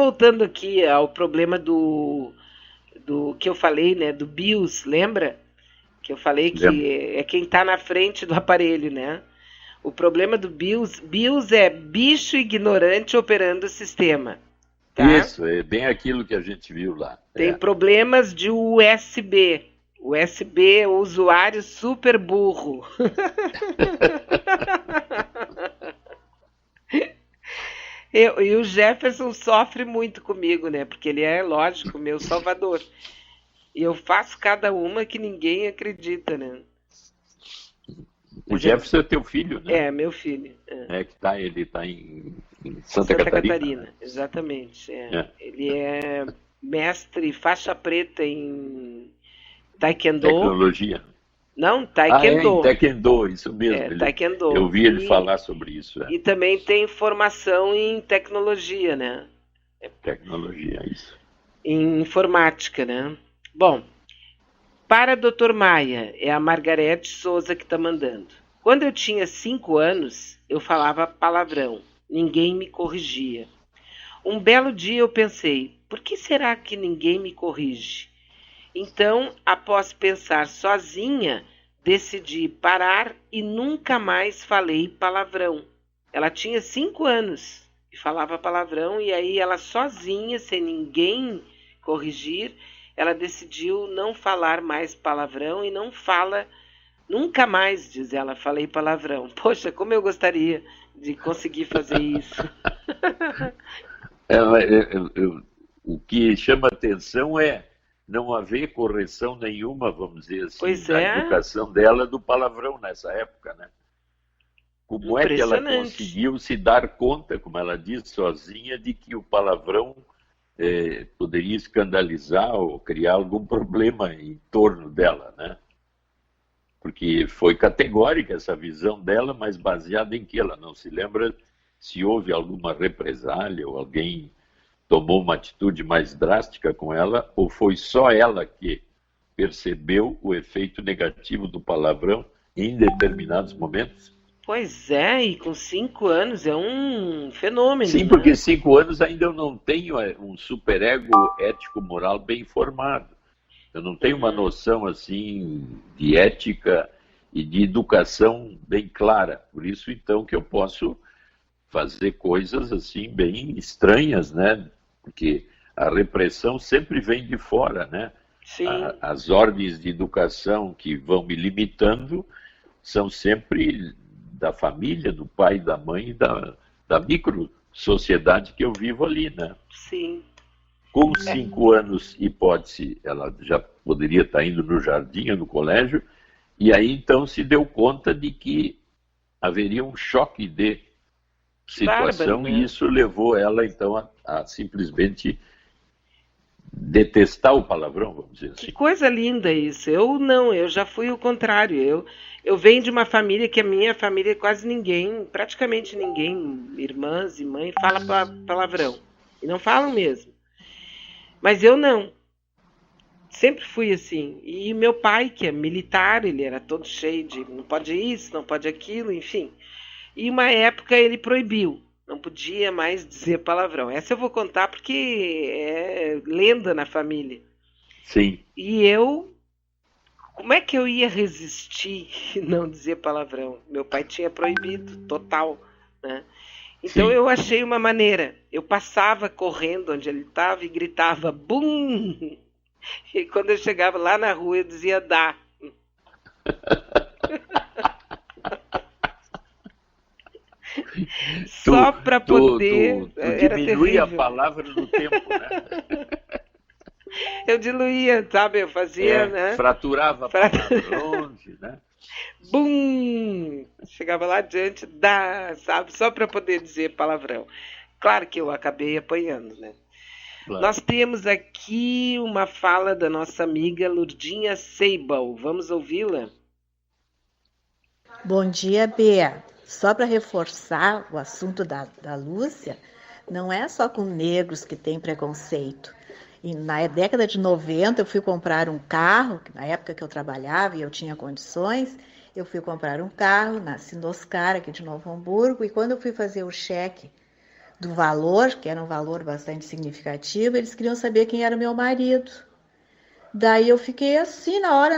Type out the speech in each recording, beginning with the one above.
voltando aqui ao problema do que eu falei, né? Do BIOS, lembra? Que eu falei Lembra? que é quem está na frente do aparelho, né? O problema do BIOS é bicho ignorante operando o sistema, tá? Isso, é bem aquilo que a gente viu lá. Tem problemas de USB. USB, o usuário super burro. E o Jefferson sofre muito comigo, né? Porque ele é, lógico, meu salvador. E eu faço cada uma que ninguém acredita, né? O Mas ele Jefferson é teu filho, né? é meu filho. É. É que tá, ele está em Santa Santa Catarina, né? Catarina, exatamente. É. É. Ele é mestre faixa preta em Taekwondo. Tecnologia. Não, Ah, é, em Taekwondo. Taekwondo, isso É, mesmo. Eu Taekwondo. vi ele falar sobre isso, E também tem formação em tecnologia, né? tecnologia, isso. Em informática, né? Bom, para Dr. Maia, é a Margarete Souza que está mandando. Quando eu tinha 5 anos, eu falava palavrão. Ninguém me corrigia. Um belo dia eu pensei, por que será que ninguém me corrige? Então, após pensar sozinha, decidi parar e nunca mais falei palavrão. Ela tinha 5 anos e falava palavrão, e aí ela sozinha, sem ninguém corrigir, ela decidiu não falar mais palavrão e não fala nunca mais, diz ela, falei palavrão. Poxa, como eu gostaria de conseguir fazer isso. O que chama atenção é não haver correção nenhuma, vamos dizer assim, Pois na é, educação dela do palavrão nessa época, né? Como é que ela impressionante. conseguiu se dar conta, como ela diz sozinha, de que o palavrão poderia escandalizar ou criar algum problema em torno dela, né? Porque foi categórica essa visão dela, mas baseada em que ela não se lembra se houve alguma represália ou alguém tomou uma atitude mais drástica com ela, ou foi só ela que percebeu o efeito negativo do palavrão em determinados momentos? Pois é, e com 5 anos é um fenômeno, Sim, porque né? 5 anos ainda eu não tenho um superego ético-moral bem formado. Eu não tenho uma Uhum. noção assim de ética e de educação bem clara. Por isso, então, que eu posso fazer coisas assim bem estranhas, né? Porque a repressão sempre vem de fora, né? Sim, As ordens de educação que vão me limitando são sempre da família, do pai, da mãe, da micro sociedade que eu vivo ali, né? sim. Com É, 5 anos, hipótese, ela já poderia estar indo no jardim, no colégio, e aí então se deu conta de que haveria um choque de que bárbaro, situação e né? isso levou ela então a simplesmente detestar o palavrão, vamos dizer Que assim. coisa linda isso. Eu não, eu já fui o contrário. Eu venho de uma família que a minha família quase ninguém, praticamente ninguém, irmãs e mãe, fala palavrão. E não falam mesmo. Mas eu não. Sempre fui assim. E meu pai, que é militar, ele era todo cheio de não pode isso, não pode aquilo, enfim. E uma época ele proibiu. Não podia mais dizer palavrão. Essa eu vou contar porque é lenda na família. Sim, E eu, como é que eu ia resistir e não dizer palavrão? Meu pai tinha proibido, total, né? Então sim. eu achei uma maneira. Eu passava correndo onde ele estava e gritava bum! E quando eu chegava lá na rua eu dizia dá. Tu, Só para tu, poder. tu, tu Era diminui a terrível. palavra no tempo, né? Eu diluía, sabe? Eu fazia, né? Fraturava a Pra... palavra longe, né? Bum! Chegava lá adiante, dá, sabe? Só para poder dizer palavrão. Claro que eu acabei apanhando, né? Claro. Nós temos aqui uma fala da nossa amiga Lurdinha Seibel. Vamos ouvi-la? Bom dia, Bea. Só para reforçar o assunto da Lúcia, não é só com negros que tem preconceito. E na década de 90 eu fui comprar um carro, na época que eu trabalhava e eu tinha condições, eu fui comprar um carro na Sinoscar, aqui de Novo Hamburgo, e quando eu fui fazer o cheque do valor, que era um valor bastante significativo, eles queriam saber quem era o meu marido. Daí eu fiquei assim, na hora,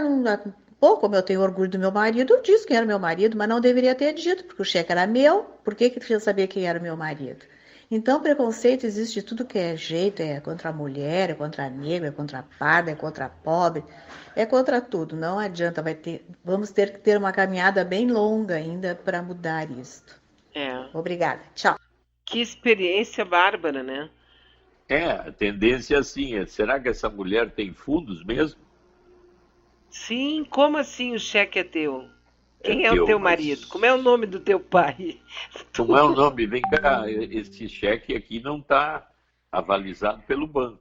pô, como eu tenho orgulho do meu marido, eu disse quem era meu marido, mas não deveria ter dito, porque o cheque era meu, por que queria saber quem era meu marido? Então, preconceito existe de tudo que é jeito, é contra a mulher, é contra a negra, é contra a parda, é contra a pobre, é contra tudo, não adianta, vamos ter que ter uma caminhada bem longa ainda para mudar isto. Obrigada, tchau. Que experiência bárbara, né? A tendência assim é, será que essa mulher tem fundos mesmo? Sim, como assim o cheque é teu? Quem é o teu, teu mas marido? Como é o nome do teu pai? Como é o nome? Vem cá, esse cheque aqui não está avalizado pelo banco.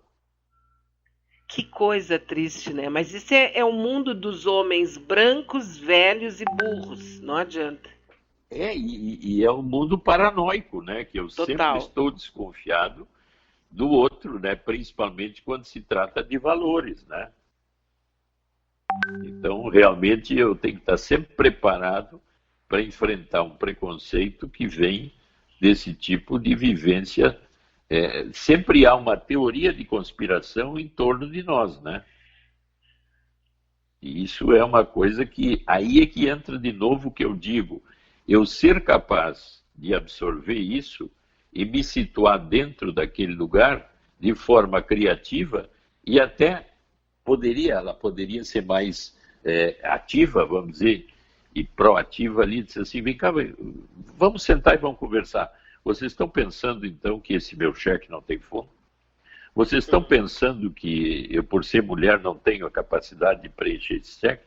Que coisa triste, né? Mas isso é o mundo dos homens brancos, velhos e burros. Não adianta. E é um mundo paranoico, né? Que eu Total. sempre estou desconfiado do outro, né? Principalmente quando se trata de valores, né? Então, realmente, eu tenho que estar sempre preparado para enfrentar um preconceito que vem desse tipo de vivência. Sempre há uma teoria de conspiração em torno de nós, né? E isso é uma coisa que, aí é que entra de novo o que eu digo, eu ser capaz de absorver isso e me situar dentro daquele lugar de forma criativa e até ela poderia ser mais ativa, vamos dizer, e proativa ali, dizer assim, vem cá, vamos sentar e vamos conversar. Vocês estão pensando, então, que esse meu cheque não tem fundo? Vocês estão pensando que eu, por ser mulher, não tenho a capacidade de preencher esse cheque?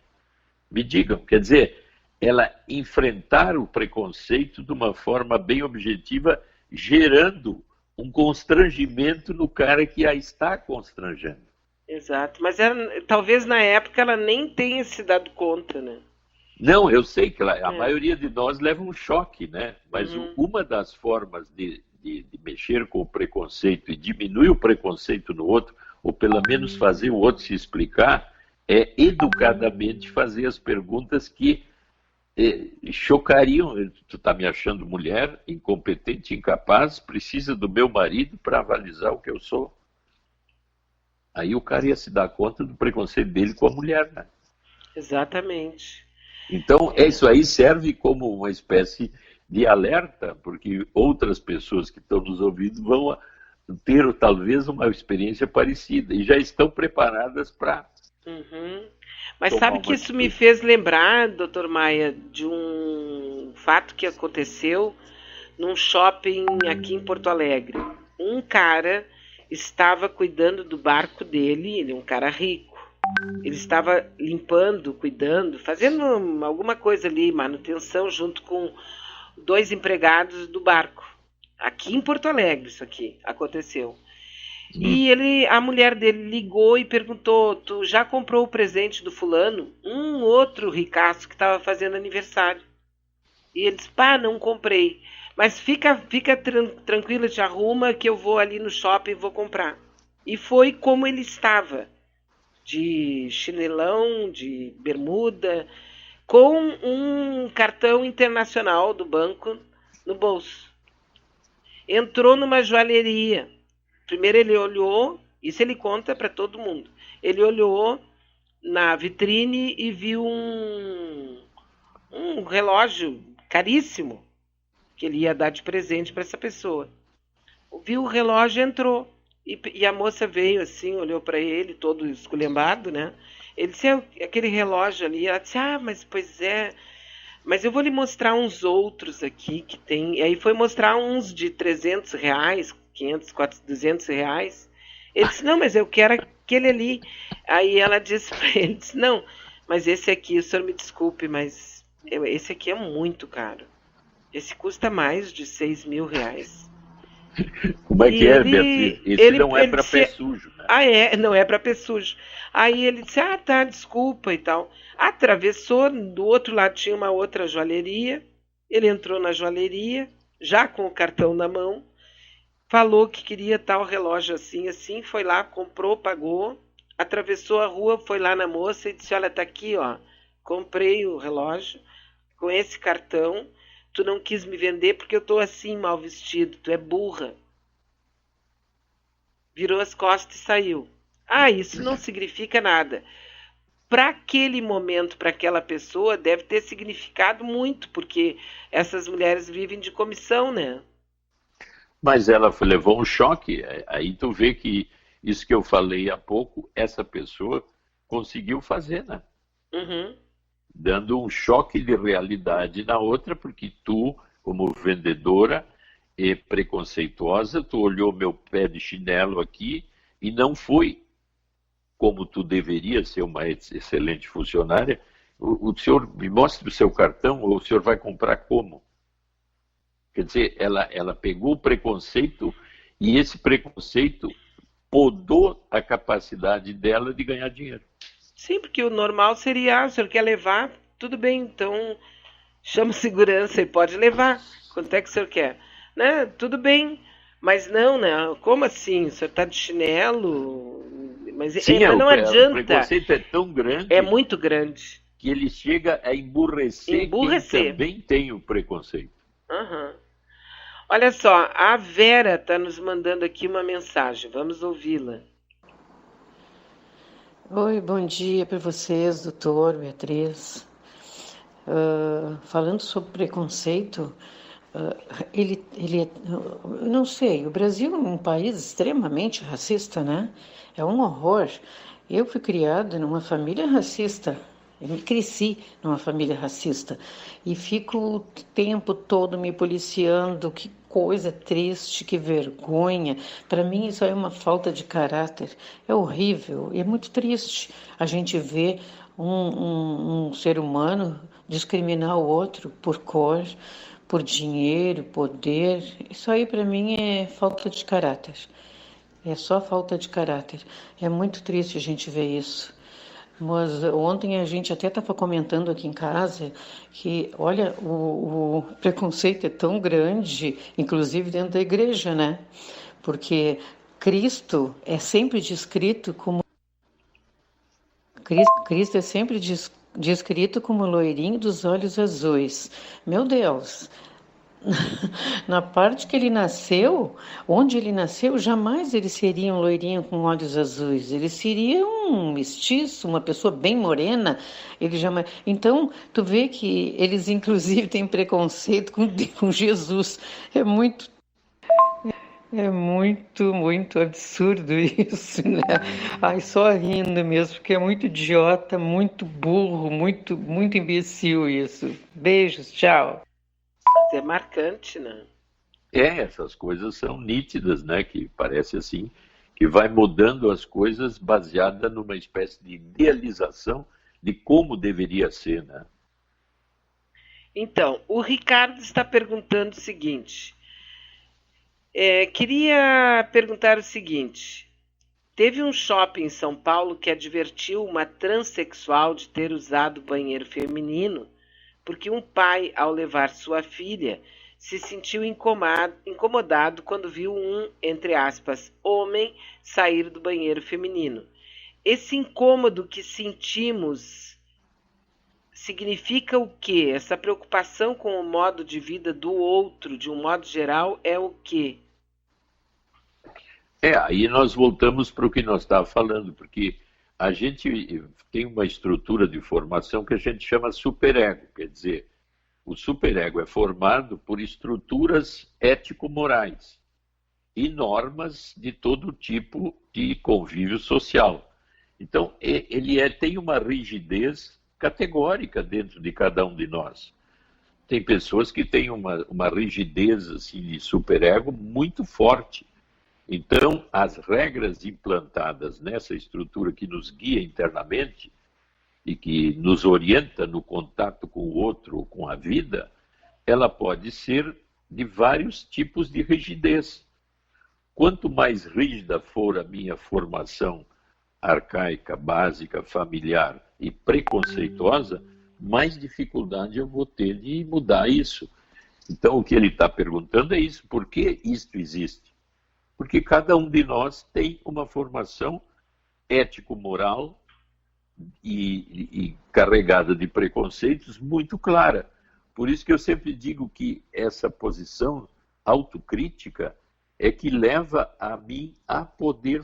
Me digam, quer dizer, ela enfrentar o preconceito de uma forma bem objetiva, gerando um constrangimento no cara que a está constrangendo. Exato, mas talvez na época ela nem tenha se dado conta, né? Não, eu sei que a maioria de nós leva um choque, né? Mas uma das formas de mexer com o preconceito e diminuir o preconceito no outro, ou pelo menos fazer o outro se explicar, é educadamente fazer as perguntas que chocariam. Tu está me achando mulher, incompetente, incapaz, precisa do meu marido para avalizar o que eu sou? Aí o cara ia se dar conta do preconceito dele com a mulher, né? Exatamente. Então, isso aí serve como uma espécie de alerta, porque outras pessoas que estão nos ouvindo vão ter talvez uma experiência parecida e já estão preparadas para... Mas sabe que isso me fez lembrar, doutor Maia, de um fato que aconteceu num shopping aqui em Porto Alegre. Um cara estava cuidando do barco dele, ele é um cara rico. Ele estava limpando, cuidando, fazendo alguma coisa ali, manutenção, junto com 2 empregados do barco. Aqui em Porto Alegre isso aqui aconteceu. E a mulher dele ligou e perguntou, tu já comprou o presente do fulano? Um outro ricaço que estava fazendo aniversário. E ele disse, pá, não comprei. Mas fica tranquila, te arruma que eu vou ali no shopping e vou comprar. E foi como ele estava, de chinelão, de bermuda, com um cartão internacional do banco no bolso. Entrou numa joalheria. Primeiro ele olhou, isso ele conta para todo mundo. Ele olhou na vitrine e viu um relógio caríssimo que ele ia dar de presente para essa pessoa. Viu o relógio, entrou. E a moça veio assim, olhou para ele, todo esculhambado, né? Ele disse, aquele relógio ali. Ela disse, mas pois é. Mas eu vou lhe mostrar uns outros aqui que tem. E aí foi mostrar uns de R$300, 500, 400, R$200. Ele disse, não, mas eu quero aquele ali. Aí ela disse para ele, disse, não, mas esse aqui, o senhor me desculpe, mas esse aqui é muito caro. Esse custa mais de R$6.000. Como é que é, Beatriz? Esse não é para pé sujo, né? Não é para pé sujo. Aí ele disse, tá, desculpa e tal. Atravessou, do outro lado tinha uma outra joalheria. Ele entrou na joalheria, já com o cartão na mão, falou que queria tal relógio assim, assim, foi lá, comprou, pagou, atravessou a rua, foi lá na moça e disse, olha, tá aqui, ó, comprei o relógio com esse cartão. Tu não quis me vender porque eu tô assim, mal vestido. Tu é burra. virou as costas e saiu. Ah, isso não significa nada. Para aquele momento, para aquela pessoa, deve ter significado muito, porque essas mulheres vivem de comissão, né? Mas ela levou um choque. Aí tu vê que isso que eu falei há pouco, essa pessoa conseguiu fazer, né? Uhum. Dando um choque de realidade na outra, porque tu, como vendedora e preconceituosa, tu olhou meu pé de chinelo aqui e não foi como tu deveria ser uma excelente funcionária. O senhor me mostre o seu cartão, ou o senhor vai comprar como? Quer dizer, ela pegou o preconceito e esse preconceito podou a capacidade dela de ganhar dinheiro. Sim, porque o normal seria, o senhor quer levar? Tudo bem, então chama segurança e pode levar. Quanto é que o senhor quer? Né? Tudo bem. Mas não, né? Como assim? O senhor está de chinelo? Sim, Mas não o adianta. preconceito é tão grande. É muito grande. Que ele chega a emburrecer quem também tem o preconceito. Uhum. Olha só, a Vera está nos mandando aqui uma mensagem. Vamos ouvi-la. Oi, bom dia para vocês, doutor, Beatriz. Falando sobre preconceito, eu não sei, o Brasil é um país extremamente racista, né? É um horror. Eu fui criada numa família racista. Eu cresci numa família racista e fico o tempo todo me policiando. Que coisa triste, que vergonha. Para mim isso é uma falta de caráter. É horrível e é muito triste a gente ver um ser humano discriminar o outro por cor, por dinheiro, poder. Isso aí para mim é falta de caráter. É só falta de caráter. É muito triste a gente ver isso. Mas ontem a gente até estava comentando aqui em casa que, olha, o preconceito é tão grande, inclusive dentro da igreja, né? Porque Cristo é sempre descrito como loirinho dos olhos azuis. Meu Deus! Na parte que ele nasceu, onde ele nasceu, jamais ele seria um loirinho com olhos azuis. Ele seria um mestiço, uma pessoa bem morena. Ele jamais. Então, tu vê que eles inclusive têm preconceito com Jesus. Muito absurdo isso, né? Ai, só rindo mesmo, porque é muito idiota, muito burro, muito imbecil isso. Beijos, tchau. É marcante, né? Essas coisas são nítidas, né? Que parece assim, que vai mudando as coisas baseada numa espécie de idealização de como deveria ser, né? Então, o Ricardo está perguntando o seguinte. Queria perguntar o seguinte. Teve um shopping em São Paulo que advertiu uma transexual de ter usado o banheiro feminino porque um pai, ao levar sua filha, se sentiu incomodado quando viu um, entre aspas, homem sair do banheiro feminino. Esse incômodo que sentimos significa o quê? Essa preocupação com o modo de vida do outro, de um modo geral, é o quê? Aí nós voltamos para o que nós estávamos falando, porque a gente tem uma estrutura de formação que a gente chama superego, quer dizer, o superego é formado por estruturas ético-morais e normas de todo tipo de convívio social. Então, ele tem uma rigidez categórica dentro de cada um de nós. Tem pessoas que têm uma rigidez assim, de superego muito forte. Então, as regras implantadas nessa estrutura que nos guia internamente e que nos orienta no contato com o outro, com a vida, ela pode ser de vários tipos de rigidez. Quanto mais rígida for a minha formação arcaica, básica, familiar e preconceituosa, mais dificuldade eu vou ter de mudar isso. Então, o que ele está perguntando é isso. Por que isto existe? Porque cada um de nós tem uma formação ético-moral e carregada de preconceitos muito clara. Por isso que eu sempre digo que essa posição autocrítica é que leva a mim a poder